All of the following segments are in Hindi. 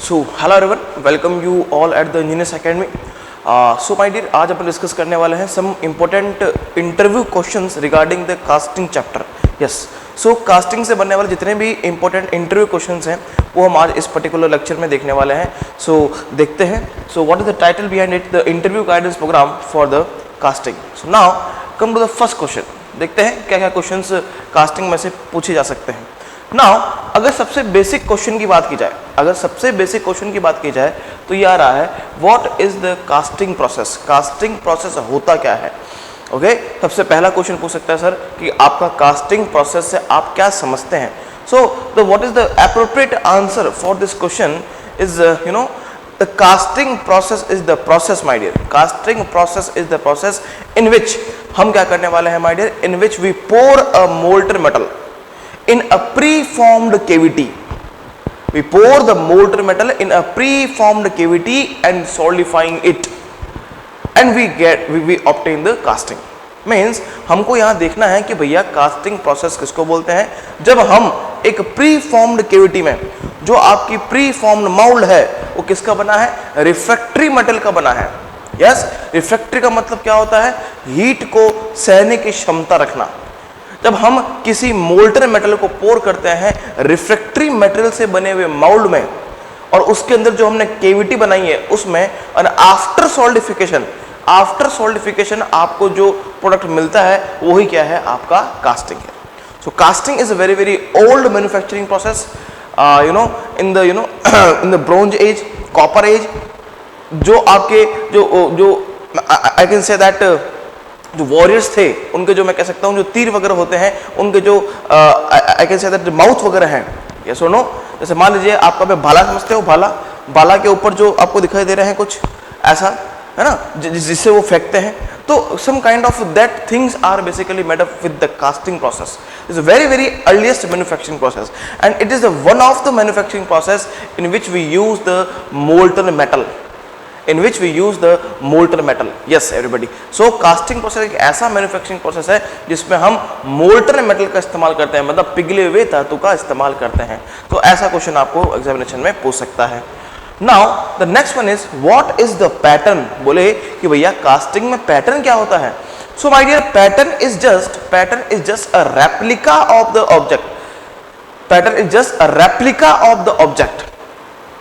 So hello everyone, welcome you all at the engineers academy. So my dear, आज अपन डिस्कस करने वाले हैं some important interview questions regarding the casting chapter. Yes, so casting से बनने वाले जितने भी इंपॉर्टेंट इंटरव्यू क्वेश्चंस हैं वो हम आज इस पर्टिकुलर लेक्चर में देखने वाले हैं। सो देखते हैं। So what is the title behind it? The interview guidance programme for the casting. So now come to the first question. देखते हैं क्या क्या क्वेश्चंस कास्टिंग में से पूछे जा सकते हैं। नाउ अगर सबसे बेसिक क्वेश्चन की बात की जाए, तो ये आ रहा है what is the casting process. Casting process होता क्या है? ओके, सबसे पहला क्वेश्चन पूछ सकता है सर कि आपका कास्टिंग प्रोसेस से आप क्या समझते हैं। So the what is the appropriate answer for this question is the casting process is the process my dear. Casting process is the process in which हम क्या करने वाले हैं my dear, in which we pour a molten metal in a preformed cavity. We pour the molten metal in a preformed cavity and solidifying it, and we obtain the casting. Means हमको यहाँ देखना है कि भैया कास्टिंग प्रोसेस किसको बोलते हैं। जब हम एक प्रीफॉर्म्ड केविटी में, जो आपकी प्रीफॉर्म्ड माउल्ड है वो किसका बना है? रिफ्रैक्टरी मेटल का बना है। यस, रिफ्रैक्टरी का मतलब क्या होता है? हीट को सहने की क्षमता रखना। जब हम किसी मोल्टन मेटल को पोर करते हैं रिफ्रैक्टरी मेटेरियल से बने हुए माउल्ड में, और उसके अंदर जो हमने केविटी बनाई है उसमें, और आफ्टर सॉल्डिफिकेशन आपको जो प्रोडक्ट मिलता है वही क्या है? आपका कास्टिंग है। So casting is a very very old manufacturing process in the bronze age, copper age. जो आपके जो आई कैन से दैट जो वॉरियर्स थे उनके, जो मैं कह सकता हूं जो तीर वगैरह होते हैं, उनके जो I can say that mouth वगैरह हैं। ये सुनो, जैसे मान लीजिए आपका मैं भाला समझते हो, भाला के ऊपर जो आपको दिखाई दे रहे हैं कुछ ऐसा है ना, जिससे वो फेंकते हैं। तो some kind of that things are basically made up with the casting process. Is a very very earliest manufacturing process and it is the one of the manufacturing process in which we use the molten metal. Yes everybody. So casting process एक ऐसा मैन्युफैक्चरिंग प्रोसेस है जिसमें हम मोल्टन मेटल का इस्तेमाल करते हैं, मतलब पिघले हुए धातु का इस्तेमाल करते हैं। तो ऐसा क्वेश्चन आपको एग्जामिनेशन में पूछ सकता है। Now the next one is what is the pattern. बोले कि भैया कास्टिंग में पैटर्न क्या होता है। So my dear, pattern is just a replica of the object. Pattern is just a replica of the object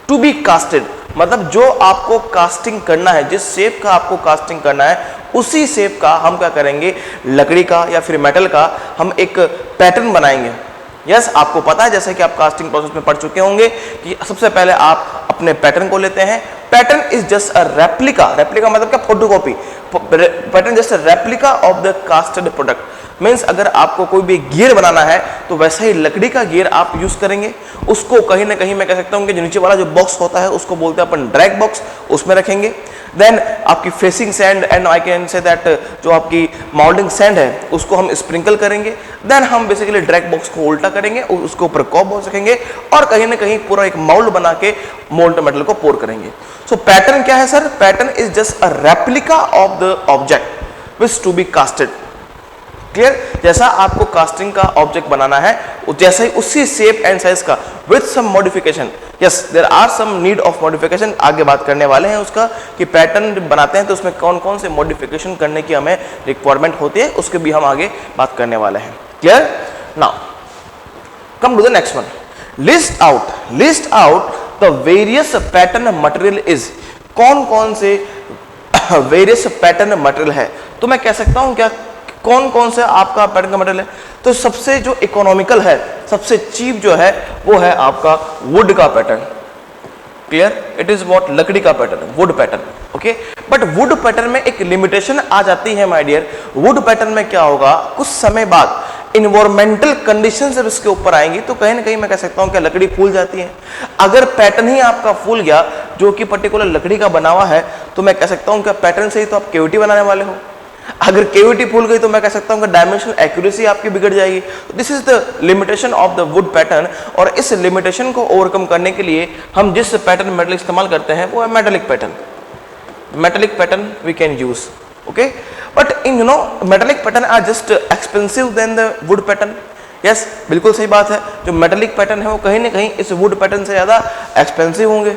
to be casted. मतलब जो आपको कास्टिंग करना है, जिस शेप का आपको कास्टिंग करना है, उसी शेप का हम क्या करेंगे, लकड़ी का या फिर मेटल का हम एक पैटर्न बनाएंगे। यस, आपको पता है, जैसे कि आप कास्टिंग प्रोसेस में पढ़ चुके होंगे कि सबसे पहले आप अपने पैटर्न को लेते हैं। Pattern is just a replica मतलब क्या? Photocopy. Pattern just a replica of the casted product. Means अगर आपको कोई भी गियर बनाना है तो वैसा ही लकड़ी का गियर आप यूज करेंगे। उसको कहीं ना कहीं मैं कह सकता हूं कि जो नीचे वाला जो बॉक्स होता है उसको बोलते हैं अपन ड्रैग बॉक्स, उसमें रखेंगे। देन आपकी facing sand and I can say that जो आपकी माउल्डिंग सैंड है उसको हम स्प्रिंकल करेंगे। देन हम बेसिकली ड्रैग बॉक्स को उल्टा करेंगे, उसके ऊपर कॉप बॉक्स रखेंगे और कहीं ना कहीं पूरा एक माउल्ड बना के मोल्टन मेटल को पोर करेंगे। सो पैटर्न क्या है sir? Pattern is just a replica of the object which to be casted. Clear? जैसा आपको कास्टिंग का ऑब्जेक्ट बनाना है जैसे ही उसी शेप एंड साइज का with some modification. Yes, there are some need of modification. आगे बात करने वाले हैं उसका कि पैटर्न बनाते हैं तो उसमें कौन कौन से मॉडिफिकेशन करने की हमें रिक्वायरमेंट होती है, उसके भी हम आगे बात करने वाले हैं। Clear? Now come to the next one. List out the various pattern material is. कौन कौन से वेरियस पैटर्न मटेरियल है? तो मैं कह सकता हूं क्या कौन कौन से आपका पैटर्न का मटेरियल है। तो सबसे जो इकोनॉमिकल है, सबसे चीप जो है वो है आपका वुड का pattern. Clear? It is what? लकड़ी का pattern, would pattern. Okay, but would pattern में एक लिमिटेशन आ जाती है माय डियर। वुड पैटर्न में क्या होगा, कुछ समय बाद इन्वायरमेंटल कंडीशन जब इसके ऊपर आएंगी तो कहीं ना कहीं मैं कह सकता हूं कि लकड़ी फूल जाती है। अगर पैटर्न ही आपका फूल गया जो कि पर्टिकुलर लकड़ी का बना हुआ है, तो मैं कह सकता हूं कि पैटर्न से ही तो आप केविटी बनाने वाले हो। अगर केविटी फूल गई तो मैं कह सकता हूं कि डायमेंशनल एक्यूरेसी आपकी बिगड़ जाएगी। This is the limitation of the wood pattern. और इस लिमिटेशन को ओवरकम करने के लिए हम जिस पैटर्न मेटल इस्तेमाल करते हैं वो है metallic pattern we can use. Okay, but in metallic pattern are just expensive then the wood pattern. Yes, बिल्कुल सही बात है। जो मेटेलिक पैटर्न है वो कहीं ना कहीं इस वुड पैटर्न से ज्यादा एक्सपेंसिव होंगे।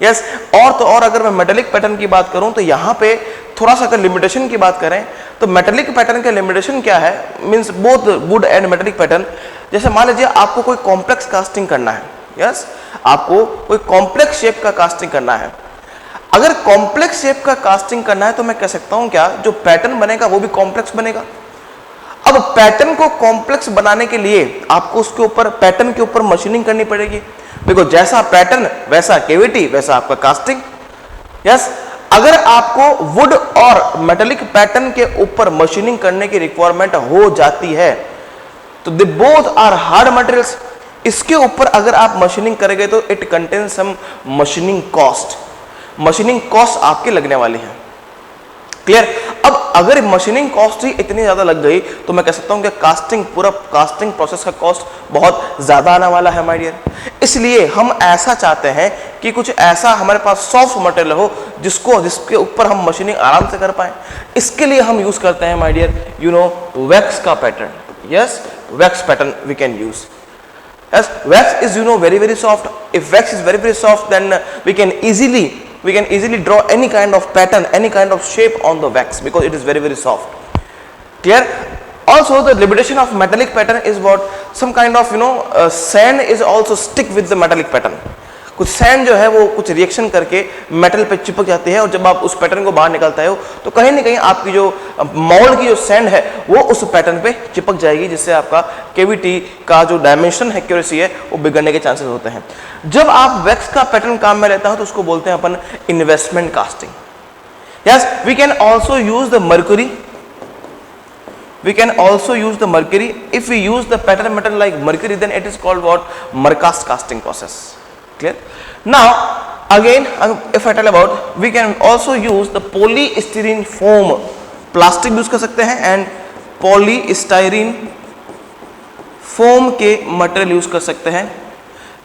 यस और तो और अगर मैं मेटेलिक पैटर्न की बात करूं तो यहां पे थोड़ा सा अगर लिमिटेशन की बात करें तो मेटेलिक पैटर्न का लिमिटेशन क्या है, means both would and metallic pattern. जैसे मान लीजिए आपको कोई कॉम्प्लेक्स कास्टिंग करना है, यस आपको कोई कॉम्प्लेक्स शेप का कास्टिंग करना है। अगर कॉम्प्लेक्स शेप का कास्टिंग करना है तो मैं कह सकता हूं क्या, जो पैटर्न बनेगा वो भी कॉम्प्लेक्स बनेगा। अब पैटर्न को कॉम्प्लेक्स बनाने के लिए आपको उसके ऊपर पैटर्न के ऊपर मशीनिंग करनी पड़ेगी। देखो जैसा पैटर्न वैसा केविटी वैसा आपका कास्टिंग। यस अगर आपको वुड और मेटेलिक पैटर्न के ऊपर मशीनिंग करने की रिक्वायरमेंट हो जाती है तो they both are hard materials. इसके ऊपर अगर आप मशीनिंग करेंगे तो it contains some machining cost, machining cost आपके लगने वाली है। क्लियर। अब अगर मशीनिंग कॉस्ट ही इतनी ज्यादा लग गई तो मैं कह सकता हूं कि कास्टिंग पूरा कास्टिंग प्रोसेस का कॉस्ट बहुत ज्यादा आने वाला है माय डियर। इसलिए हम ऐसा चाहते हैं कि कुछ ऐसा हमारे पास सॉफ्ट मटेरियल हो जिसके ऊपर हम मशीनिंग आराम से कर पाए। इसके लिए हम यूज करते हैं my dear you know wax का पैटर्न। Yes wax pattern we can use. Yes, wax is very soft. If wax is very soft, then we can easily draw any kind of pattern, any kind of shape on the wax because it is very soft. Clear? Also, the limitation of metallic pattern is what some kind of sand is also stick with the metallic pattern. कुछ सैंड जो है वो कुछ रिएक्शन करके मेटल पे चिपक जाती है और जब आप उस पैटर्न को बाहर निकालता हो तो कहीं ना कहीं आपकी जो मोल्ड की जो सैंड है वो उस पैटर्न पे चिपक जाएगी, जिससे आपका केविटी का जो डायमेंशन एक्यूरेसी है वो बिगड़ने के चांसेस होते हैं। जब आप वैक्स का पैटर्न काम में लेता हो तो उसको बोलते हैं अपन investment casting. Yes we can also use the mercury, we can also use the mercury. If we use the pattern metal like mercury, then it is called what? Mercast casting process. Clear? Now again if I tell about, we can also use the polystyrene foam, plastic use कर सकते हैं एंड पॉलीस्टाइरीन फोम के मटेरियल यूज कर सकते हैं।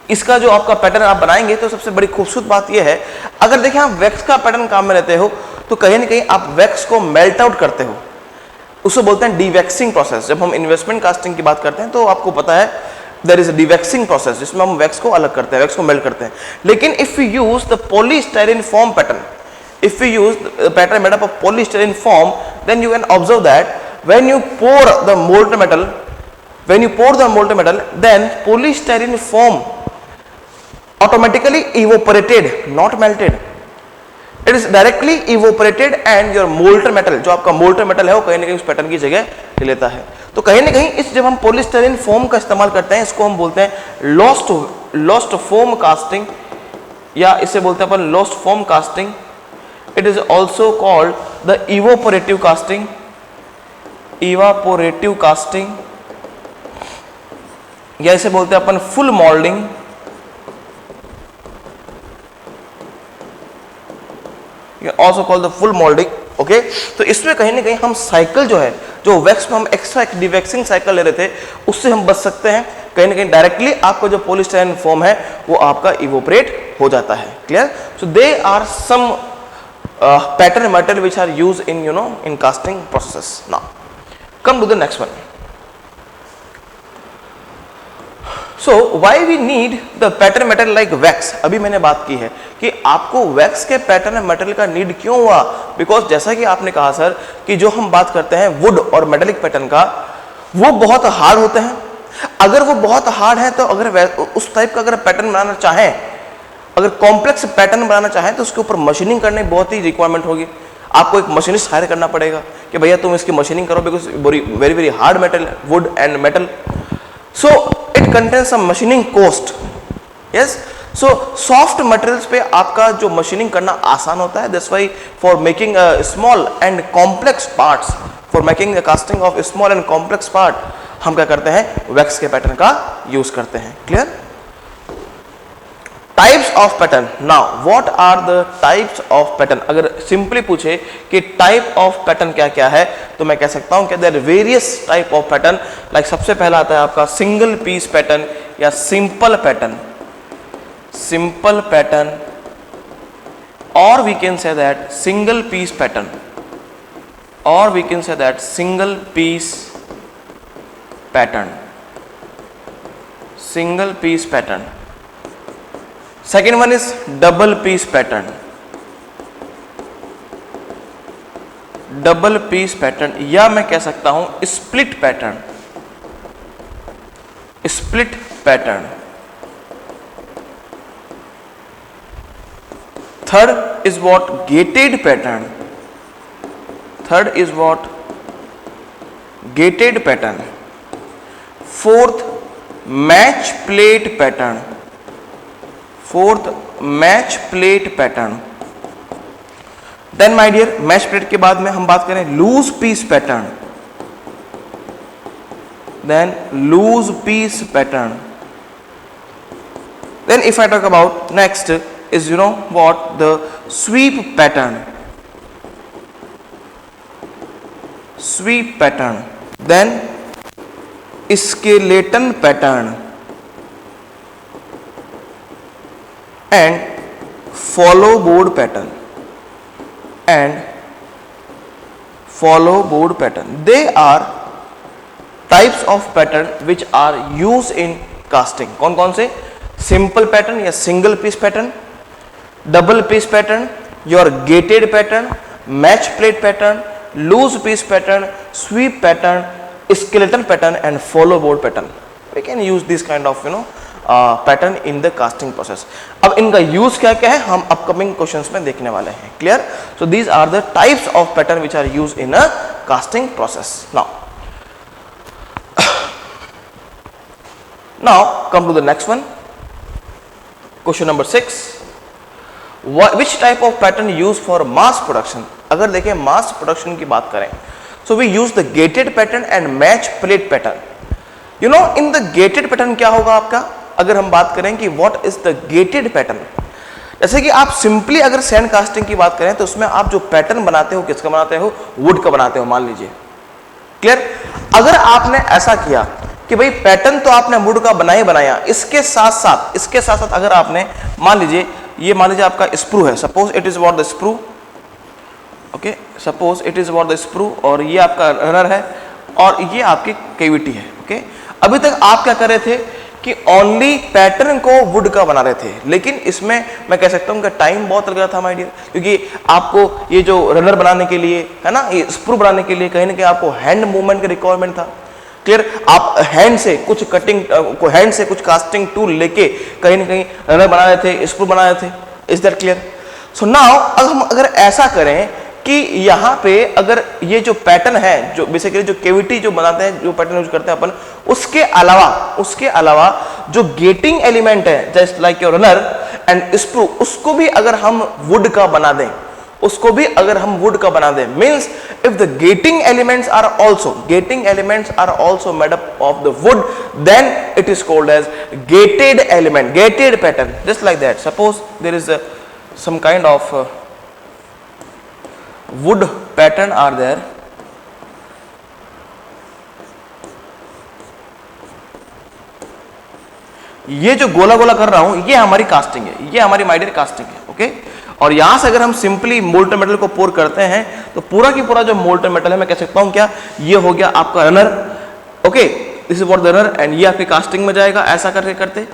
इसका जो आपका पैटर्न आप बनाएंगे तो सबसे बड़ी खूबसूरत बात यह है, अगर देखें आप वैक्स का पैटर्न काम में लेते हो तो कहीं ना कहीं आप वैक्स को मेल्ट आउट करते हो, उसको बोलते हैं डीवैक्सिंग प्रोसेस। जब हम इन्वेस्टमेंट कास्टिंग की बात करते हैं तो आपको पता है there is a dewaxing process जिसमें हम वैक्स को अलग करते हैं, वैक्स को मेल्ट करते हैं। लेकिन if you use the polystyrene foam pattern, if you use the pattern made up of polystyrene foam, then you can observe that when you pour the molten metal, then polystyrene foam automatically evaporated, not melted. It is directly evaporated and your molten metal, जो आपका molten metal है वो कहीं ना कहीं उस पैटर्न की जगह ले लेता है। तो कहीं ना कहीं इस जब हम polystyrene foam का इस्तेमाल करते हैं इसको हम बोलते हैं lost foam casting, या इसे बोलते हैं अपन lost foam casting. It is also called the evaporative casting, या इसे बोलते हैं अपन full molding, also called the full molding. Okay तो इसमें कहीं ना कहीं हम साइकिल जो है, जो वैक्स में हम एक्स्ट्रा डिवैक्सिंग साइकिल ले रहे थे उससे हम बच सकते हैं। कहीं ना कहीं डायरेक्टली आपका जो पॉलीस्टाइरीन फोम है वो आपका इवोपरेट हो जाता है। Clear? So they are some pattern material which are used in in casting processes. Now come to the next one. So why we need the pattern material like wax? अभी मैंने बात की है कि आपको wax के pattern material का नीड क्यों हुआ, बिकॉज जैसा कि आपने कहा सर कि जो हम बात करते हैं वुड और मेटेलिक पैटर्न का वो बहुत हार्ड होते हैं। अगर वो बहुत हार्ड है तो अगर उस टाइप का अगर पैटर्न बनाना चाहें, अगर कॉम्प्लेक्स पैटर्न बनाना चाहें तो उसके ऊपर मशीनिंग करने की बहुत ही रिक्वायरमेंट होगी। आपको एक मशीनिस्ट हायर करना पड़ेगा कि भैया तुम इसकी मशीनिंग करो, because very hard metal wood and metal, so it contains some machining cost. Yes so soft materials पे आपका जो मशीनिंग करना आसान होता है, that's why for making small and complex parts, for making the casting of small and complex part हम क्या करते हैं, वैक्स के पैटर्न का यूज करते हैं। Clear? Types of pattern. Now what are the types of pattern? अगर सिंपली पूछे कि टाइप ऑफ पैटर्न क्या क्या है तो मैं कह सकता हूं कि there various type of pattern. Like सबसे पहला आता है आपका सिंगल पीस पैटर्न या सिंपल पैटर्न, और we can say that single piece pattern, और we can say that single piece pattern, second one is double piece pattern, double piece pattern, या मैं कह सकता हूं split pattern, split pattern. Third is what gated pattern, third is what gated pattern. Fourth match plate pattern, fourth match plate pattern. Then my dear match plate के बाद में हम बात करें loose piece pattern, then loose piece pattern. Then if I talk about next is what the sweep pattern, sweep pattern, then skeleton pattern and follow board pattern, and follow board pattern. They are types of pattern which are used in casting. कौन कौन से? सिंपल पैटर्न या single piece pattern, double piece pattern, your gated pattern, match plate pattern, loose piece pattern, sweep pattern, skeleton pattern and follow board pattern. We can use this kind of pattern in the casting process. अब इनका यूज क्या क्या है हम अपकमिंग क्वेश्चंस में देखने वाले हैं. Clear? So these are the types of pattern which are use in a casting process. Now come to the next one. Question number 6. Which type of pattern used for mass production? अगर देखें mass production की बात करें, so we use the gated pattern and match plate pattern. You know in the gated pattern क्या होगा आपका? अगर हम बात करें कि what is the gated pattern, जैसे कि आप सिंपली अगर सैंड कास्टिंग की बात करें तो उसमें आप जो पैटर्न बनाते हो किसका बनाते हो? वुड का बनाते हो मान लीजिए. क्लियर? अगर आपने ऐसा किया कि भाई पैटर्न तो आपने वुड का बना ही बनाया, इसके साथ साथ अगर आपने मान लीजिए आपका स्प्रू है, suppose it is what the sprue. Okay, suppose it is what the sprue और ये आपका रनर है और ये आपकी कैविटी है. ओके, अभी तक आप क्या कर रहे थे कि ओनली पैटर्न को वुड का बना रहे थे, लेकिन इसमें मैं कह सकता हूं कि टाइम बहुत लग रहा था माय डियर, क्योंकि आपको ये जो रनर बनाने के लिए है ना, ये स्प्रू बनाने के लिए कहीं ना कहीं आपको हैंड मूवमेंट की रिक्वायरमेंट था. क्लियर? आप हैंड से कुछ कटिंग हैंड से कुछ कास्टिंग टूल लेके कहीं ना कहीं रनर बना रहे थे, स्क्रू बना रहे थे. Is that clear? So now हम अगर ऐसा करें कि यहाँ पे अगर ये जो पैटर्न है, जो बेसिकली जो कैविटी जो बनाते हैं, जो पैटर्न यूज करते हैं अपन, उसके अलावा जो गेटिंग एलिमेंट है just like your runner and screw, उसको भी अगर हम वुड का बना दें, means if the gating elements are also made up of the wood, then it is called as gated element, gated pattern. Just like that, suppose there is some kind of wood pattern are there. ये जो गोला गोला कर रहा हूं ये हमारी कास्टिंग है, ये हमारी माइडियर कास्टिंग है. ओके, और यहां से अगर हम सिंपली मोल्टन मेटल को पोर करते हैं तो पूरा की पूरा जो मोल्टन मेटल है मैं कह सकता हूं क्या, ये हो गया आपका runner. Okay, this is what the runner and ये आपकी कास्टिंग में जाएगा. ऐसा करते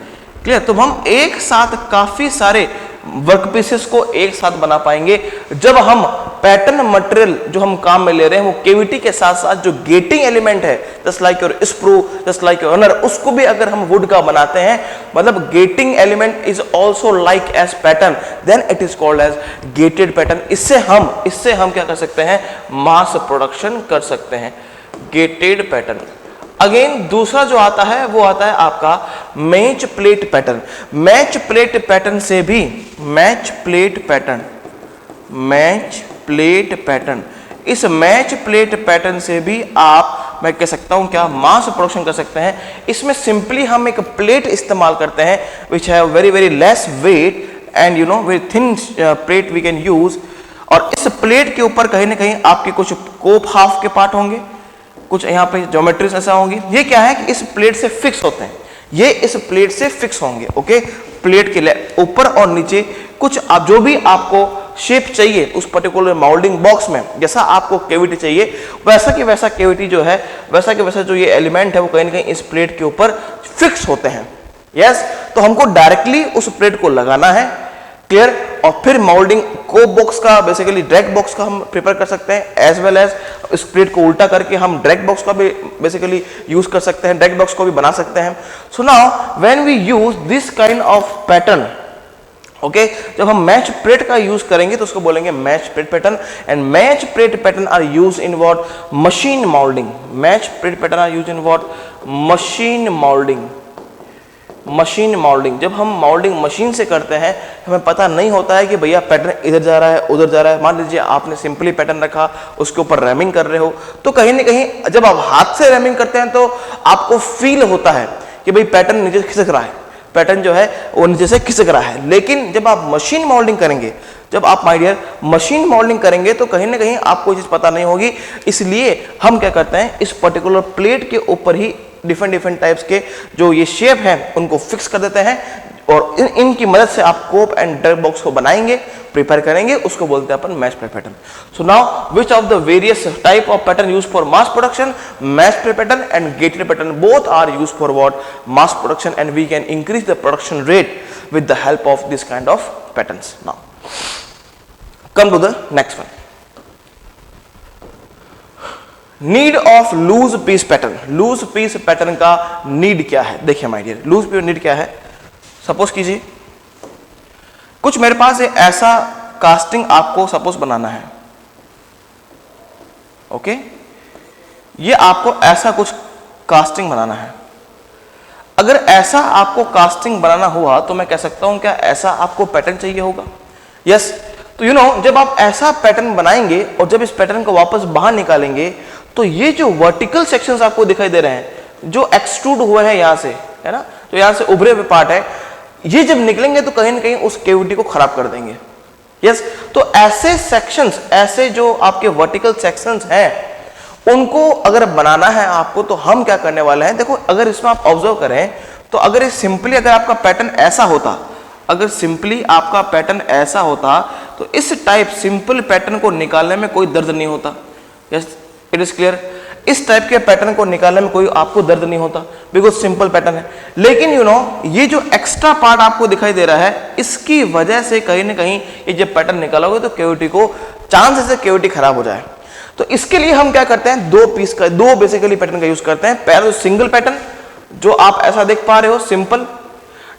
क्लियर? तो हम एक साथ काफी सारे वर्क पीसेस को एक साथ बना पाएंगे जब हम पैटर्न मटेरियल जो हम काम में ले रहे हैं वो कैविटी के साथ साथ जो गेटिंग एलिमेंट है just like your sprue, just like your runner, उसको भी अगर हम वुड का बनाते हैं, मतलब gating element is also like as pattern, then it is called as gated pattern. इससे हम क्या कर सकते हैं? मास प्रोडक्शन कर सकते हैं. Gated pattern. अगेन दूसरा जो आता है वो आता है आपका match plate pattern. Match plate pattern से भी मैच प्लेट पैटर्न, इस मैच प्लेट पैटर्न से भी आप मैं कह सकता हूं क्या, मास प्रोडक्शन कर सकते हैं. इसमें सिंपली हम एक प्लेट इस्तेमाल करते हैं which have very very less weight and you know very thin plate we can use. और इस प्लेट के ऊपर कहीं ना कहीं आपके कुछ कोप हाफ के पार्ट होंगे, कुछ यहाँ पे ज्योमेट्रीज ऐसा होंगी. ये क्या है कि इस प्लेट से फिक्स होते हैं, ये इस प्लेट से फिक्स होंगे. ओके, प्लेट के ऊपर और नीचे कुछ आप जो भी आपको शेप चाहिए उस पर्टिकुलर माउल्डिंग बॉक्स में, जैसा आपको कैविटी चाहिए वैसा कि वैसा कैविटी जो है, वैसा कि वैसा जो ये एलिमेंट है वो कहीं ना कहीं इस प्लेट के ऊपर फिक्स होते हैं. यस तो हमको डायरेक्टली उस प्लेट को लगाना है, क्लियर। और फिर मोल्डिंग कोप बॉक्स का बेसिकली डायरेक्ट बॉक्स का हम प्रिपेयर कर सकते हैं, एज वेल एज इस प्लेट को उल्टा करके हम डायरेक्ट बॉक्स का भी बेसिकली यूज कर सकते हैं, डायरेक्ट बॉक्स को भी बना सकते हैं। So now when we use this kind of pattern, okay, जब हम मैच प्लेट का यूज करेंगे तो उसको बोलेंगे match plate pattern. And match plate pattern are use in what, machine moulding. Match plate pattern are use in what, machine moulding. Machine moulding, जब हम मोल्डिंग मशीन से करते हैं हमें पता नहीं होता है कि भैया पैटर्न इधर जा रहा है उधर जा रहा है। मान लीजिए आपने सिंपली पैटर्न रखा, उसके ऊपर रैमिंग कर रहे हो, तो कहीं ना कहीं जब आप हाथ से रैमिंग करते हैं तो आपको फील होता है कि भाई पैटर्न नीचे खिसक रहा है, पैटर्न जो है वो नीचे से खिसक रहा है। लेकिन जब आप मशीन मोल्डिंग करेंगे, जब आप माय डियर मशीन मोल्डिंग करेंगे तो कहीं ना कहीं आपको चीज पता नहीं होगी। इसलिए हम क्या करते हैं, इस पर्टिकुलर प्लेट के ऊपर ही डिफरेंट टाइप्स के जो ये शेप हैं उनको फिक्स कर देते हैं और इनकी मदद से आप कोप एंड डायरेक्ट बॉक्स को बनाएंगे, प्रिपेयर करेंगे, उसको बोलते हैं अपन match plate pattern. So now which of the various type of pattern use for mass production, match plate pattern and gated pattern, both are use for what, mass production, and we can increase the production rate with the help of this kind of patterns. Now come to the next one, need of loose piece pattern. Loose piece pattern का नीड क्या है? देखिए my dear, loose piece need क्या है? सपोज कीजिए कुछ मेरे पास ऐसा कास्टिंग आपको सपोज बनाना है, ओके, ये आपको ऐसा कुछ कास्टिंग बनाना है। अगर ऐसा आपको कास्टिंग बनाना हुआ तो मैं कह सकता हूं क्या ऐसा आपको पैटर्न चाहिए होगा? यस तो यू नो जब आप ऐसा पैटर्न बनाएंगे और जब इस पैटर्न को वापस बाहर निकालेंगे तो ये जो वर्टिकल सेक्शंस आपको दिखाई दे रहे हैं जो एक्सट्रूड हुए हैं यहां से, है ना, तो यहां से उभरे हुए पार्ट है, ये जब निकलेंगे तो कहीं ना कहीं उस कैविटी को खराब कर देंगे। यस तो ऐसे सेक्शंस, ऐसे जो आपके वर्टिकल सेक्शंस हैं उनको अगर बनाना है आपको तो हम क्या करने वाले हैं, देखो अगर इसमें आप ऑब्जर्व करें तो अगर सिंपली अगर आपका पैटर्न ऐसा होता, अगर सिंपली आपका पैटर्न ऐसा होता तो इस टाइप सिंपल पैटर्न को निकालने में कोई दर्द नहीं होता। यस इट इज क्लियर, इस टाइप के पैटर्न को निकालने में कोई आपको दर्द नहीं होता बिकॉज सिंपल पैटर्न है। लेकिन यू नो ये जो एक्स्ट्रा पार्ट आपको दिखाई दे रहा है इसकी वजह से कहीं ना कहीं ये जब पैटर्न निकालोगे तो कैविटी को चांस है कैविटी खराब हो जाए। तो इसके लिए हम क्या करते हैं, दो बेसिकली पैटर्न का यूज करते हैं। पहले सिंगल पैटर्न जो आप ऐसा देख पा रहे हो सिंपल,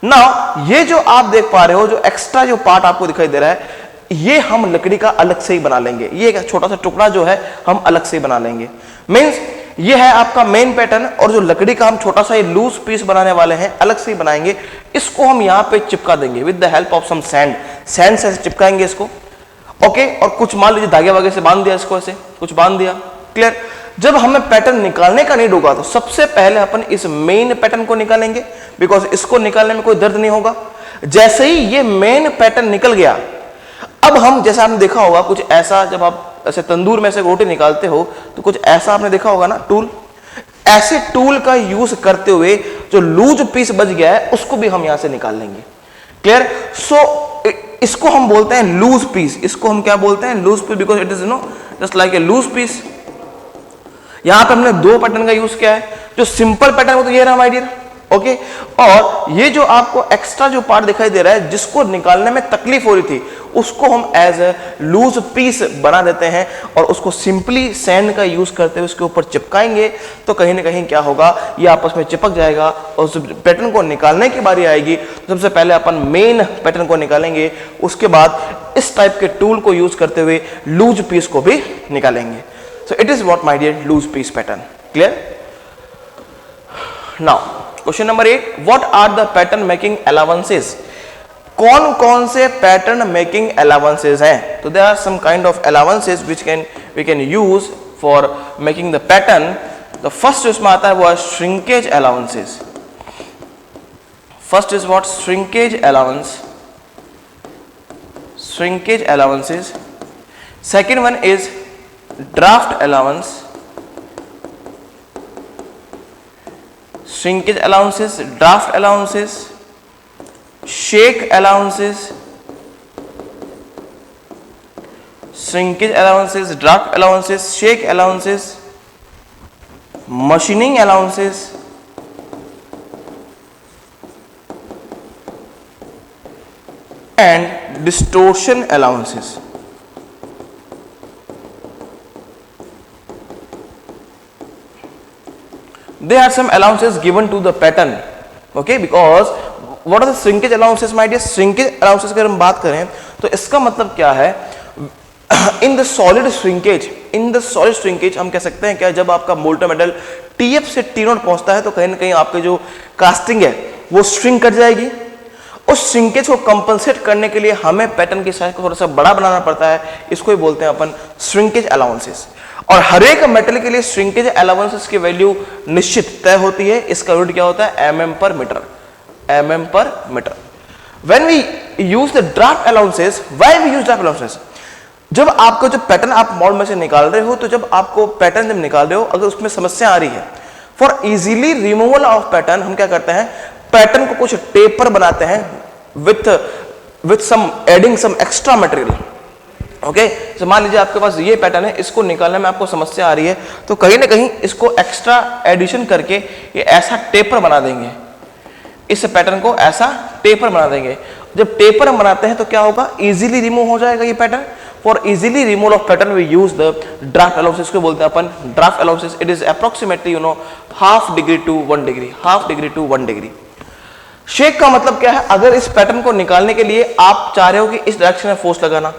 ना ये जो आप देख पा रहे हो जो एक्स्ट्रा जो पार्ट आपको दिखाई दे रहा है ये हम लकड़ी का अलग से ही बना लेंगे। ये एक छोटा सा टुकड़ा जो है हम अलग से ही बना लेंगे। मींस ये है आपका मेन पैटर्न और जो लकड़ी का हम छोटा सा ये लूज पीस बनाने वाले हैं अलग से ही बनाएंगे। इसको हम यहां पे चिपका देंगे with the help of some sand, sand से चिपकाएंगे इसको, ओके। और कुछ मान लीजिए धागे वागे से बांध दिया, इसको ऐसे कुछ बांध दिया, क्लियर। जब हमें पैटर्न निकालने का नीड होगा तो सबसे पहले अपन इस मेन पैटर्न को निकालेंगे बिकॉज इसको निकालने में कोई दर्द नहीं होगा। जैसे ही ये मेन पैटर्न निकल गया, अब हम जैसा आपने देखा होगा कुछ ऐसा, जब आप ऐसे तंदूर में से रोटी निकालते हो तो कुछ ऐसा आपने देखा होगा ना टूल, ऐसे टूल का यूज करते हुए जो लूज पीस बच गया है उसको भी हम यहां से निकाल लेंगे, क्लियर। सो इसको हम बोलते हैं लूज पीस, इसको हम क्या बोलते हैं, loose piece, because it is no just like a loose piece. यहां पे हमने दो पैटर्न का यूज किया है, जो सिंपल पैटर्न वो तो ये रहा माय डियर, ओके। और ये जो आपको एक्स्ट्रा जो पार्ट दिखाई दे रहा है जिसको निकालने में तकलीफ हो रही थी उसको हम एज ए लूज पीस बना देते हैं और उसको सिंपली सैंड का यूज करते हुए उसके ऊपर चिपकाएंगे तो कहीं ना कहीं क्या होगा, ये आपस में चिपक जाएगा और उस पैटर्न को निकालने की बारी आएगी तो सबसे पहले अपन मेन पैटर्न को निकालेंगे, उसके बाद इस टाइप के टूल को यूज करते हुए लूज पीस को भी निकालेंगे। So it is what my dear loose piece pattern, clear. Now question number 8, what are the pattern making allowances. कौन कौन से पैटर्न मेकिंग अलाउंसेस हैं? तो there are some kind of allowances which we can use for making the pattern. The first इसमें आता है वो है shrinkage allowances. First is what, shrinkage allowance, shrinkage allowances. Second one is draft allowance, shrinkage allowances, draft allowances, shake allowances, shrinkage allowances, draft allowances, shake allowances, machining allowances, and distortion allowances. There are some allowances given to the pattern, okay, because what are the shrinkage allowances, my dear? Shrinkage allowances की अगर हम बात करें तो इसका मतलब क्या है? इन द सॉलिड श्रिंकेज हम कह सकते हैं क्या, जब आपका मोल्टन मेटल टीएफ से टी नॉट पहुंचता है तो कहीं ना कहीं आपके जो कास्टिंग है वो श्रिंक कर जाएगी। उस श्रिंकेज को कंपनसेट करने के लिए हमें पैटर्न की साइज को थोड़ा सा बड़ा बनाना पड़ता है, इसको ही बोलते हैं अपन श्रिंकेज अलाउंसेस। और हर एक मेटल के लिए श्रिंकेज अलाउंसेस की वैल्यू निश्चित तय होती है। इसका यूनिट क्या होता है? mm per meter, mm per meter। When we use the draft allowances, why we use draft allowances? जब आपको जो पैटर्न आप मॉडल में से निकाल रहे हो, तो जब आपको पैटर्न जब निकाल रहे हो, अगर उसमें समस्या आ रही है, for easily removal of pattern हम क्या करते हैं? पैटर्न को कुछ टेपर बनाते हैं with some adding some extra material. Okay, तो मान लीजिए आपके पास ये पैटर्न है, इसको निकालने में आपको समस्या आ रही है, तो कहीं ना कहीं इसको एक्स्ट्रा एडिशन करके ये ऐसा टेपर बना देंगे, इस पैटर्न को ऐसा टेपर बना देंगे। जब टेपर हम बनाते हैं तो क्या होगा? इजीली रिमूव हो जाएगा ये pattern. For easily removal of pattern we use the draft allowances को बोलते हैं अपन draft allowances. It is approximately half degree to 1 degree, half degree to 1 degree. Shake का मतलब क्या है? अगर इस पैटर्न को निकालने के लिए आप चाह रहे हो कि इस डायरेक्शन में फोर्स लगाना,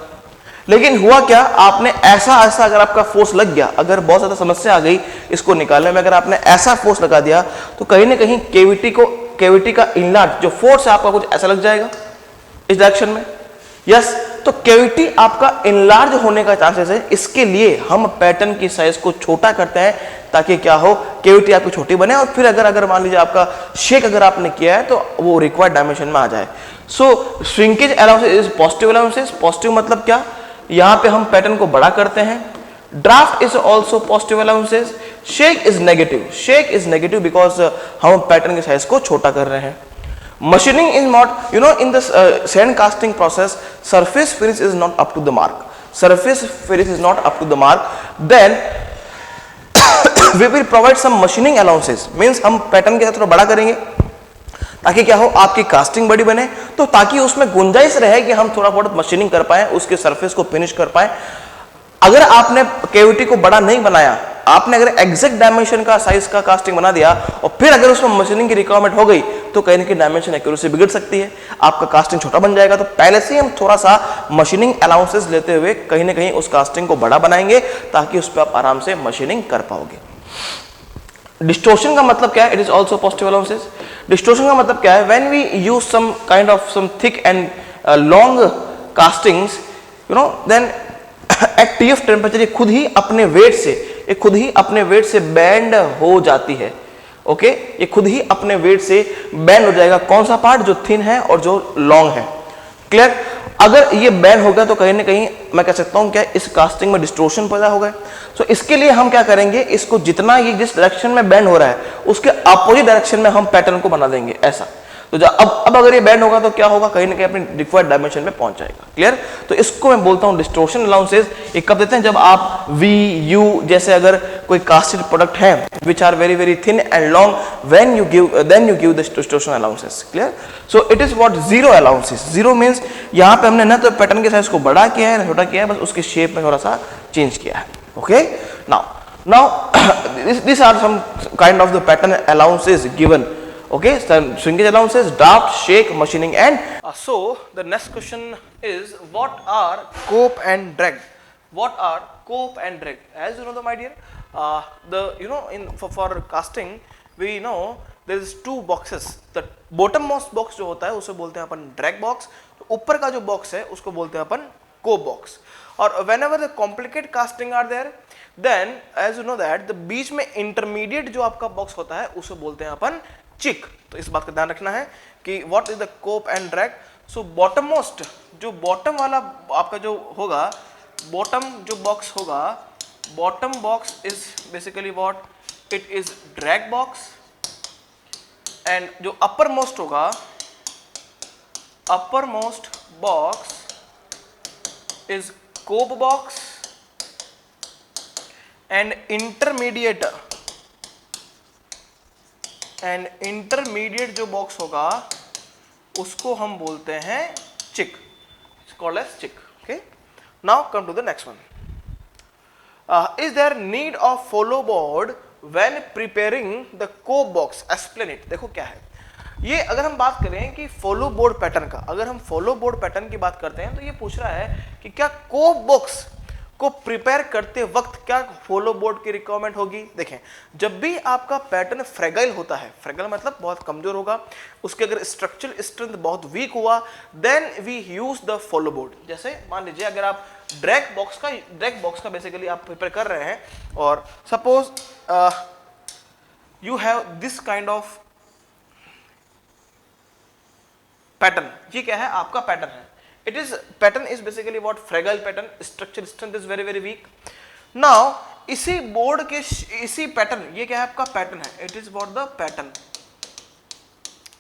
लेकिन हुआ क्या, आपने ऐसा अगर आपका फोर्स लग गया, अगर बहुत ज्यादा समस्या आ गई इसको निकालने में, अगर आपने ऐसा फोर्स लगा दिया तो कहीं ना कहीं केविटी का इनलार्ज जो फोर्स है आपका कुछ ऐसा लग जाएगा इस डायरेक्शन में। यस, तो केविटी आपका इनलार्ज होने का चांसेस है। इसके लिए हम पैटर्न की साइज को छोटा करते हैं ताकि क्या हो, केविटी आपकी छोटी बने, और फिर अगर मान लीजिए आपका शेक अगर आपने किया है तो वो रिक्वायर्ड डायमेंशन में आ जाए। So shrinkage allowances is positive allowances. Positive मतलब क्या? यहां पे हम पैटर्न को बड़ा करते हैं। Draft is also positive allowances. Shake is negative. Shake is negative because हम पैटर्न की साइज को छोटा कर रहे हैं। Machining is not, in this sand casting process, surface finish is not up to the mark. Surface finish is not up to the mark. Then we will provide some machining allowances. Means हम पैटर्न के साथ थोड़ा बड़ा करेंगे ताकि क्या हो, आपकी कास्टिंग बड़ी बने, तो ताकि उसमें गुंजाइश रहे कि हम थोड़ा बहुत मशीनिंग कर पाए, उसके सरफेस को फिनिश कर पाए। अगर आपने केविटी को बड़ा नहीं बनाया, आपने अगर एग्जैक्ट डायमेंशन का साइज का कास्टिंग बना दिया और फिर अगर उसमें मशीनिंग की रिक्वायरमेंट हो गई तो कहीं ना कहीं डायमेंशन एक्यूरेसी बिगड़ सकती है, आपका कास्टिंग छोटा बन जाएगा। तो पहले से ही हम थोड़ा सा मशीनिंग अलाउंसेस लेते हुए कहीं ना कहीं उस कास्टिंग को बड़ा बनाएंगे ताकि उस पर आप आराम से मशीनिंग कर पाओगे। डिस्टोर्शन का मतलब क्या है? It is also positive allowances. Distortion का मतलब क्या है? When we use some kind of some thick and long castings, then at TF temperature ये खुद ही अपने वेट से बैंड हो जाती है। ओके, ये खुद ही अपने वेट से बैंड हो जाएगा। कौन सा पार्ट? जो थिन है और जो लॉन्ग है। क्लियर? अगर ये बैंड हो गया तो कहीं ना कहीं मैं कह सकता हूं क्या, इस कास्टिंग में डिस्टोर्शन पैदा हो गया। सो इसके लिए हम क्या करेंगे, इसको जितना ये जिस डायरेक्शन में बैंड हो रहा है उसके अपोजिट डायरेक्शन में हम पैटर्न को बना देंगे ऐसा। तो अब अगर ये बैंड होगा तो क्या होगा, कहीं ना कहीं अपनी रिक्वायर्ड डायमेंशन में पहुंच जाएगा। क्लियर? तो इसको मैं बोलता हूं डिस्टोर्शन अलाउंसेस। ये कब देते हैं? जब आप वी यू जैसे अगर कोई कास्टेड प्रोडक्ट है which are very very thin and long, then you give the distortion allowances. Clear? So it is what zero allowances. Zero means यहां पे हमने ना तो पैटर्न के साइज को बड़ा किया है ना छोटा किया है, बस उसके शेप में थोड़ा सा चेंज किया है। Okay, now these are some kind of the pattern allowances given. Okay, shrinkage allowances, draft, shake, machining, and so the next question is, what are cope and drag? What are cope and drag? As you know, my dear, for casting we know there is two boxes. The bottom most box जो होता है उसे बोलते हैं अपन drag box, तो ऊपर का जो box है उसको बोलते हैं अपन cope box. और whenever the complicated casting are there, then as you know that the बीच में intermediate जो आपका box होता है उसे बोलते हैं अपन चिक। तो इस बात का ध्यान रखना है कि what is the cope and drag. So bottom most जो बॉटम वाला आपका जो होगा, बॉटम जो बॉक्स होगा, bottom box is basically what, it is drag box, and जो अपर मोस्ट होगा, upper most box is cope box, and intermediate जो बॉक्स होगा उसको हम बोलते हैं चिक। called as chick. Okay, now come to the next one. Is there need of follow board when preparing the cope box? Explain it. देखो क्या है ये, अगर हम बात करें कि फॉलो बोर्ड पैटर्न का, अगर हम फॉलो बोर्ड पैटर्न की बात करते हैं तो ये पूछ रहा है कि क्या कोप बॉक्स को प्रिपेयर करते वक्त क्या फॉलो बोर्ड की रिक्वायरमेंट होगी। देखें, जब भी आपका पैटर्न फ्रेगाइल होता है, फ्रेगाइल मतलब बहुत कमजोर होगा, उसके अगर स्ट्रक्चरल स्ट्रेंथ बहुत वीक हुआ, then we use the follow board. जैसे मान लीजिए अगर आप ड्रैग बॉक्स का बेसिकली आप प्रिपेयर कर रहे हैं और suppose you have this kind of pattern, ये क्या है आपका पैटर्न है, it is pattern is basically what fragile pattern, structural strength is very weak. now इसी बोर्ड के इसी पैटर्न, ये क्या है आपका पैटर्न है, it is what the pattern,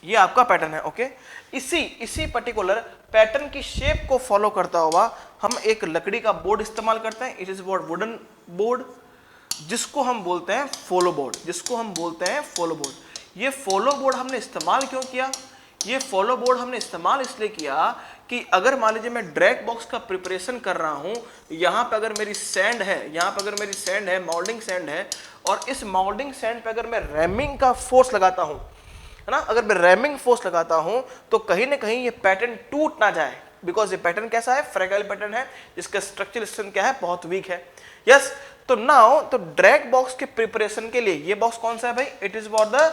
ये आपका पैटर्न है। ओके, इसी पर्टिकुलर पैटर्न की शेप को फॉलो करता हुआ हम एक लकड़ी का बोर्ड इस्तेमाल करते हैं, it is what wooden board, जिसको हम बोलते हैं फॉलो बोर्ड, जिसको हम बोलते हैं फॉलो बोर्ड। ये फॉलो बोर्ड हमने इस्तेमाल क्यों किया, ये फॉलो बोर्ड हमने इस्तेमाल इसलिए किया कि अगर मान लीजिए मैं ड्रैग बॉक्स का प्रिपरेशन कर रहा हूं, यहां पे अगर मेरी सैंड है, यहां पे अगर मेरी सैंड है, मोल्डिंग सैंड है, और इस मोल्डिंग सैंड पे अगर मैं रैमिंग का फोर्स लगाता हूं, है ना, अगर मैं रैमिंग फोर्स लगाता हूं तो कहीं ना कहीं ये पैटर्न टूट ना जाए, बिकॉज ये पैटर्न कैसा है, फ्रेगाइल पैटर्न है, जिसका स्ट्रक्चरल स्ट्रेंथ क्या है, बहुत वीक है। यस, तो नाउ तो ड्रैग बॉक्स के प्रिपरेशन के लिए ये बॉक्स कौन सा है भाई, it is for the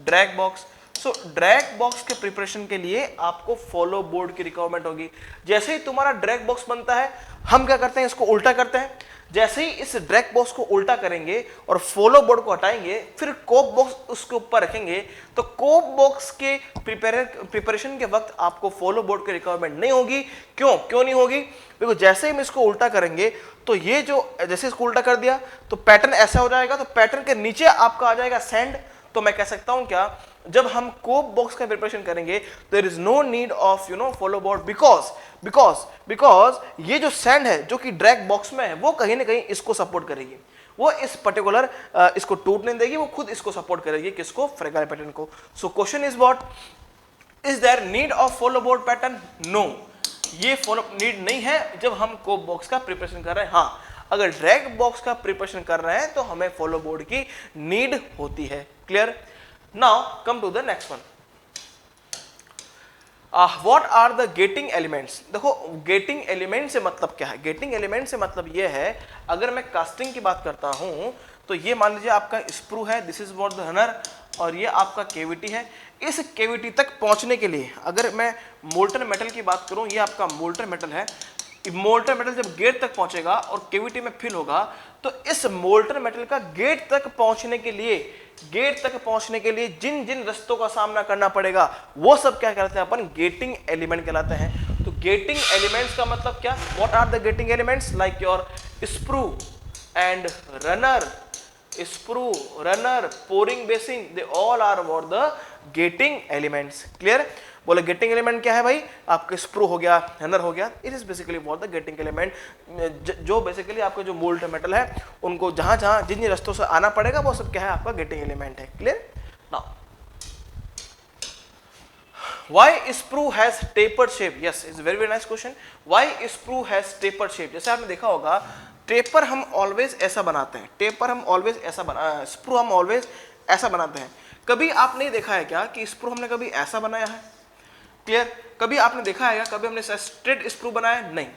drag box. So drag box के प्रिपरेशन के लिए आपको फॉलो बोर्ड की रिक्वायरमेंट होगी। जैसे ही तुम्हारा ड्रैग बॉक्स बनता है, हम क्या करते हैं, इसको उल्टा करते हैं। जैसे ही इस ड्रैग बॉक्स को उल्टा करेंगे और फॉलो बोर्ड को हटाएंगे, फिर कोप बॉक्स उसके ऊपर रखेंगे, तो कोप बॉक्स के प्रिपरेशन के वक्त आपको फॉलो बोर्ड की रिक्वायरमेंट नहीं होगी। क्यों नहीं होगी, बिकॉज जैसे ही हम इसको उल्टा करेंगे तो ये जो, जैसे इसको उल्टा कर दिया तो पैटर्न ऐसा हो जाएगा, तो पैटर्न के नीचे आपका आ जाएगा सैंड। तो मैं कह सकता हूं क्या, जब हम कोप बॉक्स का प्रिपरेशन करेंगे there is no need of follow board, because ये जो सैंड है जो कि ड्रैग बॉक्स में है, वो कहीं ना कहीं इसको सपोर्ट करेगी, वो इस पर्टिकुलर इसको टूटने देगी, वो खुद इसको सपोर्ट करेगी, किसको, फ्रेगाइल पैटर्न को। So question is what, is there need of follow board pattern, no, ये फॉलो नीड नहीं है जब हम कोप बॉक्स का प्रिपरेशन कर रहे हैं। हाँ, अगर ड्रैग बॉक्स का प्रिपरेशन कर रहे हैं तो हमें फॉलो बोर्ड की नीड होती है। Clear? Now come to the next one, what are the gating elements. देखो, गेटिंग एलिमेंट से मतलब क्या है, गेटिंग एलिमेंट से मतलब ये है, अगर मैं कास्टिंग की बात करता हूं तो ये मान लीजिए आपका स्प्रू है, दिस इज व्हाट द हनर, और ये आपका केविटी है। इस केविटी तक पहुंचने के लिए अगर मैं मोल्टन मेटल की बात करूं, ये आपका मोल्टन मेटल है, मोल्टन मेटल जब गेट तक पहुंचेगा और केविटी में फिल होगा, तो इस मोल्टन मेटल का गेट तक पहुंचने के लिए जिन जिन रास्तों का सामना करना पड़ेगा, वो सब क्या कहते हैं अपन, गेटिंग एलिमेंट कहलाते हैं। तो गेटिंग एलिमेंट्स का मतलब क्या, what are the gating elements, like your sprue and runner, pouring basin, they all are what the gating elements. Clear? बोले गेटिंग एलिमेंट क्या है भाई, आपका स्प्रू हो गया, रनर हो गया, it is basically what the getting element, जो बेसिकली आपके जो मोल्टन मेटल है उनको जहां जिन जिन रास्तों से आना पड़ेगा वो सब क्या है, आपका गेटिंग एलिमेंट है। Clear? Now why sprue has tapered shape, yes, it's very nice question, why sprue has tapered shape। जैसे आपने देखा होगा, टेपर हम ऑलवेज ऐसा बनाते हैं, स्प्रू हम ऑलवेज ऐसा बनाते हैं। कभी आपने देखा है क्या कि स्प्रू हमने कभी ऐसा बनाया है? क्लियर? कभी आपने देखा है क्या कभी हमने स्ट्रेट स्प्रू बनाया? नहीं।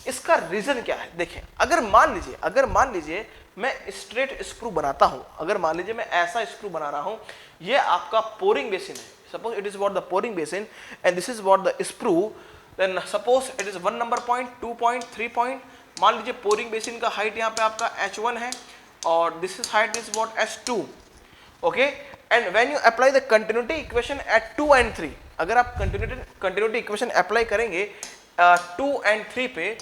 इसका रीजन क्या है? देखें, अगर मान लीजिए मैं स्ट्रेट स्प्रू बनाता हूं, अगर मान लीजिए मैं ऐसा स्प्रू बना रहा हूं, ये आपका पोरिंग बेसिन है, suppose it is what the pouring basin and this is what the sprue, then suppose it is 1 number point, 2 point, 3 point, मान लीजिए pouring basin का height यहाँ पे आपका h1 है और this is height is what h2, okay, and when you apply the continuity equation at 2 and 3, अगर आप continuity equation apply करेंगे 2 and 3 पे,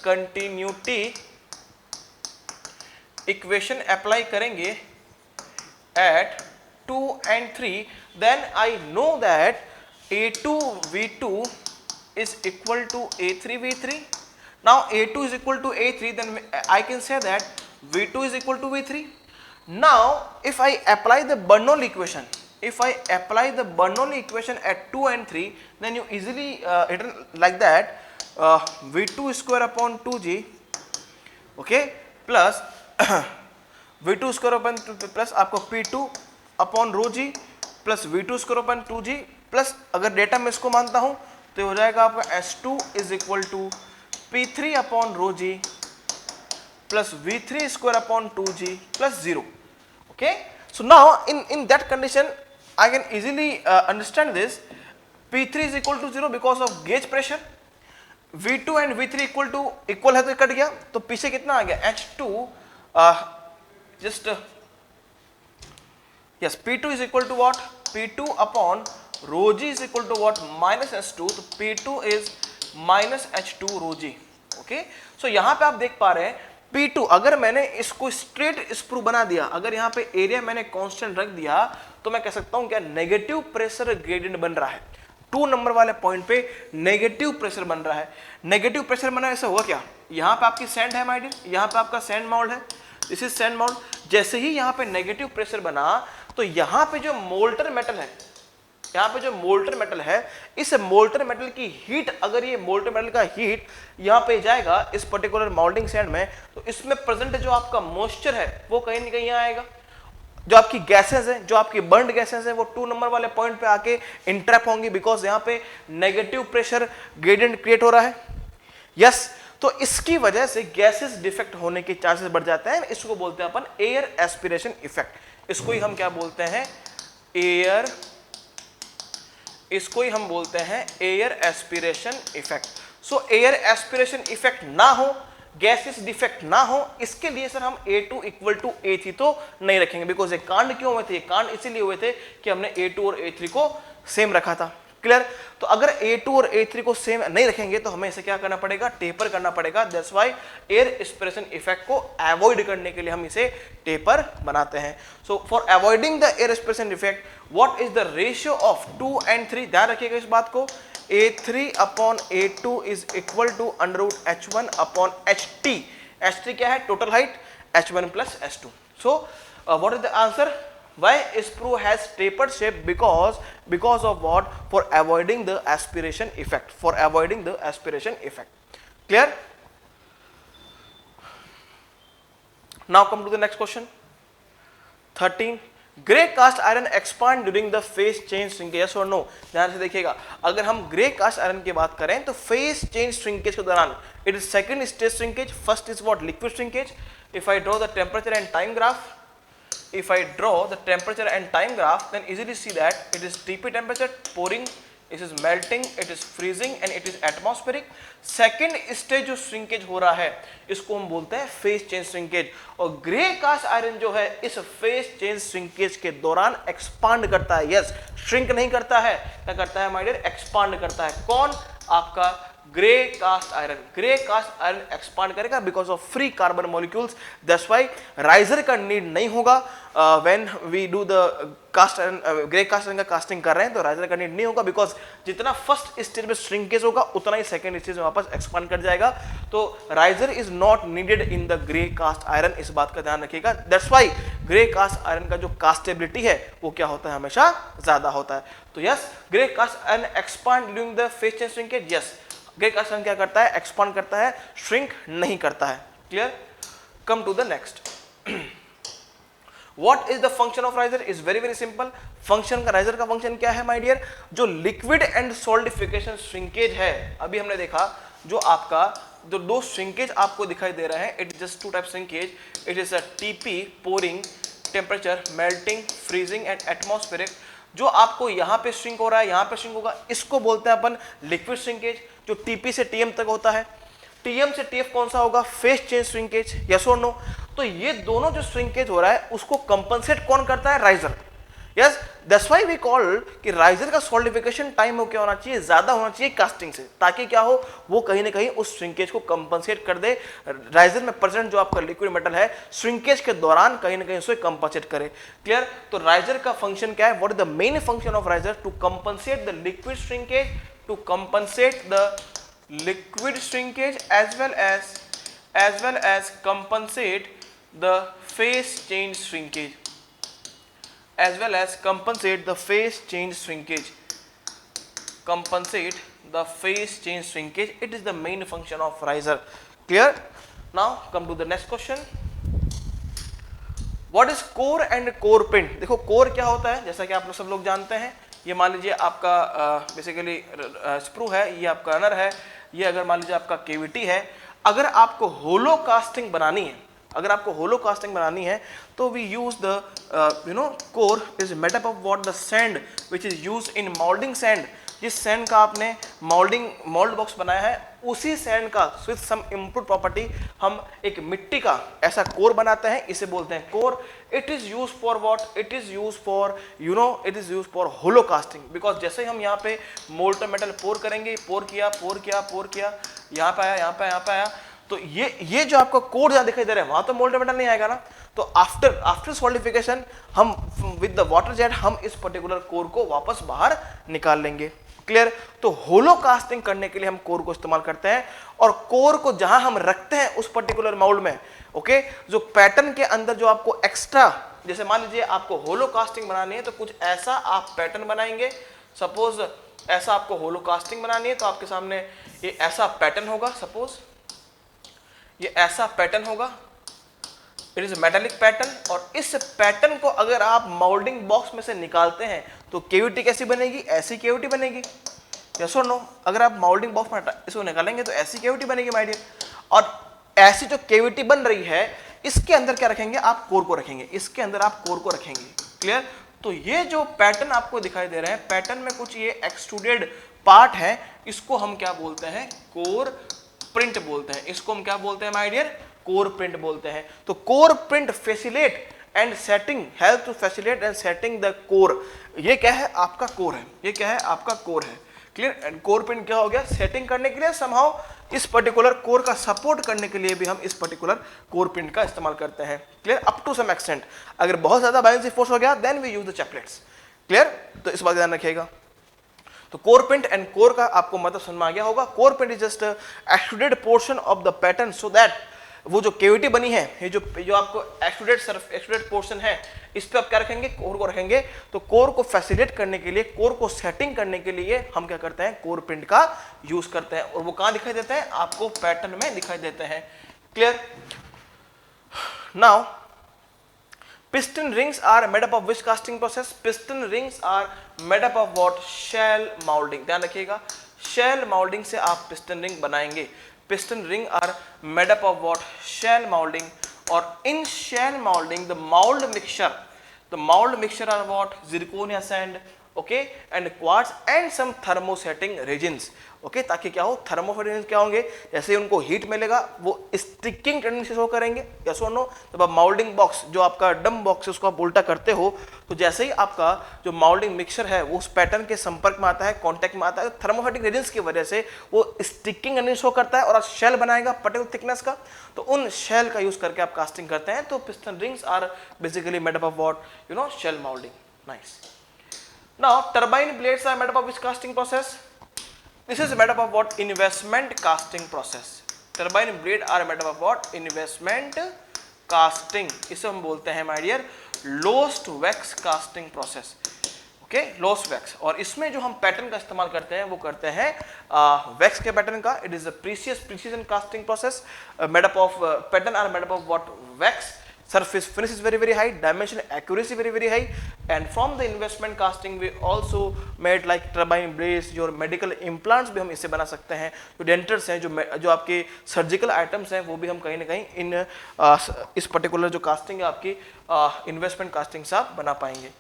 continuity equation apply करेंगे at 2 and 3, then I know that A2 V2 is equal to A3 V3. Now A2 is equal to A3, then I can say that V2 is equal to V3. Now if I apply the Bernoulli equation, at 2 and 3, then you easily written like that, V2 square upon 2G, okay, plus V2 square upon plus आपको P2 upon rho G plus V2 square upon 2G plus, अगर डेटा में इसको मानता हूं तो हो जाएगा आपका S2 is equal to P3 upon rho G plus V3 square upon 2G plus 0. Okay, so now in that condition I can easily understand this. P3 is equal to 0 because of gauge pressure. V2 and V3 equal है तो कट गया, तो पीछे कितना आ गया H2, just yes, P2 is equal to what? P2 upon rho g is equal to what? Minus S2, तो P2 is minus H2 rho g. Okay, so यहाँ पे आप देख पा रहे हैं P2, अगर मैंने इसको स्ट्रेट स्प्रू बना दिया, अगर यहाँ पे एरिया मैंने कांस्टेंट रख दिया, तो मैं कह सकता हूं क्या नेगेटिव प्रेशर ग्रेडियंट बन रहा है. 2 नंबर वाले पॉइंट पे नेगेटिव प्रेशर बन रहा है. नेगेटिव प्रेशर बना, ऐसा हुआ क्या, यहाँ पे आपकी सैंड है माय डियर, यहाँ पे आपका सैंड माउल्ड है, दिस इज सैंड माउल्ड. जैसे ही यहाँ पे नेगेटिव प्रेशर बना, तो यहाँ पे जो मोल्टर मेटल है, यहाँ पे जो मोल्टर मेटल है, इस मोल्टर मेटल की हीट, अगर ये मोल्टर मेटल का हीट यहाँ पे जाएगा इस पर्टिकुलर मोल्डिंग सैंड में, तो इसमें प्रेजेंट जो आपका मॉइस्चर है वो कहीं ना कहीं यहाँ आएगा. जो आपकी गैसेस है, जो आपकी बर्न्ड गैसेस है, वो 2 नंबर वाले पॉइंट पे आके इंट्रैप होंगी, बिकॉज यहाँ पे नेगेटिव प्रेशर ग्रेडियंट क्रिएट हो रहा है. यस, तो इसकी वजह से गैसेस डिफेक्ट होने के चांसेस बढ़ जाते हैं. इसको बोलते हैं अपन एयर एस्पिरेशन इफेक्ट. इसको ही हम क्या बोलते हैं, एयर, इसको ही हम बोलते हैं एयर एस्पिरेशन इफेक्ट. सो एयर एस्पिरेशन इफेक्ट ना हो, गैसेस डिफेक्ट ना हो, इसके लिए सर हम A2 इक्वल टू A3 तो नहीं रखेंगे, बिकॉज ये कांड क्यों हुए थे, ये कांड इसीलिए हुए थे कि हमने A2 और A3 को सेम रखा था. क्लियर. तो अगर A2 और A3 को सेम नहीं रखेंगे तो हमें इसे क्या करना पड़ेगा, टेपर करना पड़ेगा. That's why air aspiration effect को अवॉइड करने के लिए हम इसे टेपर बनाते हैं. So for avoiding the air aspiration effect, what is the ratio of 2 and 3, ध्यान रखिएगा इस बात को. A3 upon A2 is equal to under root H1 upon HT. HT क्या है, total height, H1 plus H2. So what is the answer, why sprue has tapered shape, because of what, for avoiding the aspiration effect, for avoiding the aspiration effect. Clear. Now come to the next question. 13, grey cast iron expand during the phase change shrinkage, yes और नो. ध्यान से देखिएगा, अगर हम ग्रे कास्ट आयरन की बात करें तो फेस चेंज श्रिंकेज के दौरान it is second stage shrinkage, first is what, liquid shrinkage. If I draw the temperature and time graph, if I draw the temperature and time graph, then easily see that it is TP temperature, pouring, it is melting, it is freezing and it is atmospheric. Second stage जो श्रिंकेज हो रहा है इसको हम बोलते हैं फेस चेंज श्रिंकेज. और ग्रे कास्ट आयरन जो है इस फेस चेंज श्रिंकेज के दौरान एक्सपांड करता है. यस, श्रिंक नहीं करता है, क्या करता है माय डियर, एक्सपांड करता है. कौन, आपका grey cast iron. Grey cast iron expand करेगा because of free carbon molecules. That's why riser का नीड नहीं होगा when we do the cast iron. Grey cast iron का कास्टिंग कर रहे हैं तो राइजर का नीड नहीं होगा, बिकॉज जितना फर्स्ट स्टेज में श्रिंकेज होगा उतना ही सेकंड स्टेज में वापस एक्सपांड कर जाएगा. तो riser is not needed in the grey cast iron, इस बात का ध्यान रखिएगा. That's why grey cast iron का जो कास्टेबिलिटी है वो क्या होता है, हमेशा ज्यादा होता है. तो yes, grey cast iron expand during the phase change shrinkage. Yes, grey cast iron क्या करता है, एक्सपांड करता है, श्रिंक नहीं करता है. Clear. Come to the next. What is the function of riser, is very very simple. Function का, राइजर का फंक्शन क्या है माय डियर, जो लिक्विड एंड सॉलिडिफिकेशन श्रिंकेज है, अभी हमने देखा जो आपका जो दो श्रिंकेज आपको दिखाई दे रहे हैं, it is just 2 type shrinkage. It is a TP, pouring, temperature, melting, freezing and atmospheric. जो आपको यहाँ पे श्रिंक हो रहा है, यहाँ पे श्रिंक होगा, इसको बोलते हैं अपन लिक्विड श्रिंकेज, जो टीपी से टीएम तक होता है. टीएम से टीएफ कौन सा होगा, फेस चेंज श्रिंकेज. यस और नो. तो ये दोनों जो श्रिंकेज हो रहा है उसको कंपनसेट कौन करता है, riser. Yes, that's why we call कि राइजर का सॉलिडिफिकेशन टाइम हो क्या होना चाहिए, ज्यादा होना चाहिए कास्टिंग से, ताकि क्या हो, वो कहीं ना कहीं उस श्रिंकेज को कंपनसेट कर दे. राइजर में प्रेजेंट जो आपका लिक्विड मेटल है श्रिंकेज के दौरान कहीं ना कहीं उसे कंपनसेट करे. क्लियर. तो राइजर का फंक्शन क्या है, what is the main function of riser, to compensate the liquid shrinkage, to compensate the liquid shrinkage as well as compensate the phase change shrinkage, as well as compensate the phase change shrinkage, compensate the phase change shrinkage. It is the main function of riser. Clear? Now come to the next question. What is core and core print? देखो core क्या होता है, जैसा कि आप सब लोग जानते हैं, ये मान लीजिए आपका बेसिकली स्प्रू है, ये आपका रनर है, ये अगर मान लीजिए आपका केविटी है। अगर आपको होलो कास्टिंग बनानी है, अगर आपको होलो कास्टिंग बनानी है तो we use the core is made up of what the sand which is use in moulding sand. जिस सैंड का आपने मोल्ड बॉक्स बनाया है, उसी सैंड का विद सम इनपुट प्रॉपर्टी हम एक मिट्टी का ऐसा कोर बनाते हैं, इसे बोलते हैं core. It is use for what? It is use for it is use for hollow casting. Because जैसे हम यहाँ पे मोल्टन मेटल पोर करेंगे, पोर किया, यहाँ पे आया, यहाँ पे आया, तो ये जो आपका कोर जहाँ दिखाई दे रहा है, वहां तो मोल्टन मेटल नहीं आएगा ना। तो आफ्टर सॉलिडिफिकेशन हम विद द वाटर जेट हम इस पर्टिकुलर कोर को वापस बाहर निकाल लेंगे। क्लियर? तो होलो कास्टिंग करने के लिए हम कोर को इस्तेमाल करते हैं, और कोर को जहां हम रखते हैं उस पर्टिकुलर मोल्ड में, ओके, जो पैटर्न के अंदर जो आपको एक्स्ट्रा, जैसे मान लीजिए आपको होलो कास्टिंग बनानी है तो कुछ ऐसा आप पैटर्न बनाएंगे। सपोज ऐसा आपको होलो कास्टिंग बनानी है तो आपके सामने ये ऐसा पैटर्न होगा, सपोज ये ऐसा पैटर्न होगा, इट इज मेटालिक पैटर्न। और इस पैटर्न को अगर आप मोल्डिंग बॉक्स में से निकालते हैं तो केविटी कैसी बनेगी? ऐसी केविटी बनेगी। यस और नो? अगर आप मोल्डिंग बॉक्स में इसको निकालेंगे तो ऐसी केविटी बनेगी माय डियर। और ऐसी जो केविटी बन रही है, इसके अंदर क्या रखेंगे? आप कोर को रखेंगे, इसके अंदर आप कोर को रखेंगे। क्लियर? तो ये जो पैटर्न आपको दिखाई दे रहे हैं, पैटर्न में कुछ ये एक्सट्रूडेड पार्ट है, इसको हम क्या बोलते हैं? कोर प्रिंट बोलते हैं। इसको हम क्या बोलते हैं माय डियर? कोर प्रिंट बोलते हैं। तो core print facilitate and setting, help to facilitate and setting the core. ये क्या है? आपका कोर है। ये क्या है? आपका कोर है। क्लियर? एंड कोर प्रिंट क्या हो गया? सेटिंग करने के लिए समहाउ इस पर्टिकुलर कोर का सपोर्ट करने के लिए भी हम इस पर्टिकुलर कोर प्रिंट का इस्तेमाल करते हैं। Clear? Up to some extent. अगर बहुत ज्यादा बायनेंसी फोर्स हो गया then we use the chaplets. Clear? तो इस बात ध्यान रखिएगा। तो कोर प्रिंट एंड कोर का आपको मतलब समझ में आ गया होगा। Core print is just extruded portion of the pattern so that वो जो केविटी बनी है, ये जो आपको एक्सट्रूडेड पोर्शन है, इस पे आप क्या रखेंगे? कोर को रखेंगे। तो कोर को फैसिलिटेट करने के लिए, कोर को सेटिंग करने के लिए हम क्या करते हैं? कोर प्रिंट का यूज करते हैं। और वो कहां दिखाई देते हैं? आपको पैटर्न में दिखाई देते हैं। Clear? Now piston rings are made up of which casting process? Piston rings are made up of what? Shell molding। ध्यान रखिएगा, shell molding से आप piston ring बनाएंगे। Piston ring are made up of what? Shell molding। और in shell molding the mold mixture are what? Zirconia sand, okay, and quartz and some thermosetting resins, okay, ताकि क्या हो? थर्मोसेटिंग क्या होंगे? जैसे उनको हीट मिलेगा वो स्टिकिंग टेंडेंसी शो करेंगे। यस और नो? जब आप मोल्डिंग बॉक्स, जो आपका डम बॉक्स है, उसको आप उल्टा करते हो तो जैसे ही आपका जो मोल्डिंग मिक्सचर है वो उस पैटर्न के संपर्क में आता है, कांटेक्ट में आता है, तो थर्मोसेटिक रेजिंस की वजह से वो स्टिकिंग टेंडेंसी शो करता है और शेल बनाएगा पर्टिकुलर थिकनेस का। तो उन शेल का यूज करके आप कास्टिंग करते हैं। तो piston rings are basically made up of what? Shell moulding. Nice. Now turbine blades are made up of which casting process? This is made up of what? Investment casting process। Turbine blade are made up of what? Investment casting। इसे हम बोलते हैं my dear lost wax casting process। Okay, lost wax। और इसमें जो हम पैटर्न का इस्तेमाल करते हैं वो करते हैं वैक्स के पैटर्न का। It is a precision casting process made up of pattern are made up of what? Wax। Surface finish is very high, dimension accuracy very high, and from the investment casting we also made like turbine blades, your medical implants भी हम इससे बना सकते हैं। जो डेंटर्स हैं, जो आपके सर्जिकल आइटम्स हैं, वो भी हम कहीं ना कहीं इन इस पर्टिकुलर जो कास्टिंग है आपकी इन्वेस्टमेंट कास्टिंग से आप बना पाएंगे।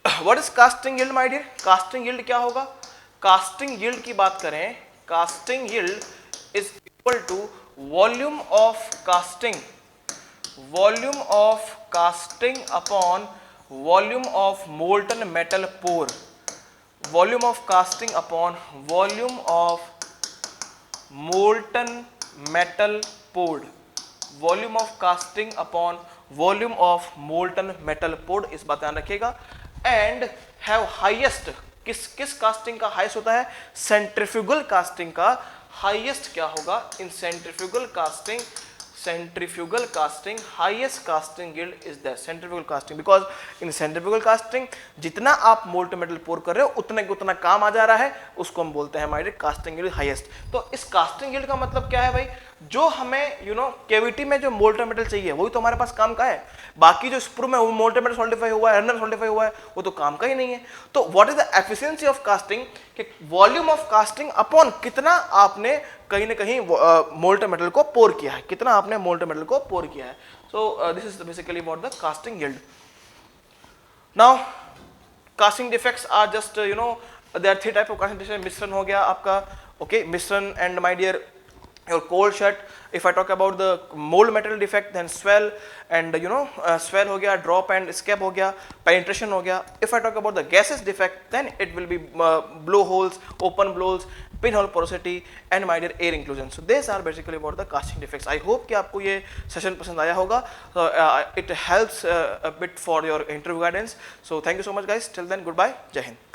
What is casting yield my dear? Casting yield क्या होगा? कास्टिंग यील्ड की बात करें, casting yield is equal to volume of casting upon volume of molten metal pour। Volume of casting upon volume of molten metal poured। Volume of casting upon volume of molten metal poured, इस बात ध्यान रखिएगा। and have highest, किस कास्टिंग का हाईएस्ट होता है? सेंट्रीफ्यूगल कास्टिंग का हाईएस्ट क्या होगा? In centrifugal casting centrifugal casting, highest casting yield is the centrifugal casting, because in centrifugal casting जितना आप molten metal pour कर रहे हो उतने को उतना काम आ जा रहा है, उसको हम बोलते हैं हमारे casting yield highest। तो इस casting yield का मतलब क्या है भाई, जो हमें कैविटी में जो मोल्टन मेटल चाहिए वही तो हमारे पास काम का है, बाकी जो स्प्रू में वो मोल्टन मेटल सॉल्टिफाई हुआ है, रनर सॉल्टिफाई हुआ है, वो तो काम का ही नहीं है। तो what is the efficiency of casting, कि वॉल्यूम ऑफ कास्टिंग अपॉन कितना आपने कहीं ना कहीं मोल्टन मेटल को पोर किया है, कितना आपने मोल्टन मेटल को पोर किया है। So this is basically about the casting yield. Now casting defects are just there are 3 type of casting defects. Misrun हो गया आपका, okay, misrun, and my dear your cold shut. If I talk about the mold metal defect, then swell, and swell हो गया, drop and escape हो गया, penetration हो गया। If I talk about the gases defect, then it will be blowholes, open blows, pinhole porosity, and my dear air inclusion. So these are basically about the casting defects. I hope कि आपको ये सेशन पसंद आया होगा। So it helps a bit for your interview guidance. So thank you so much guys. Till then, goodbye. जय हिंद।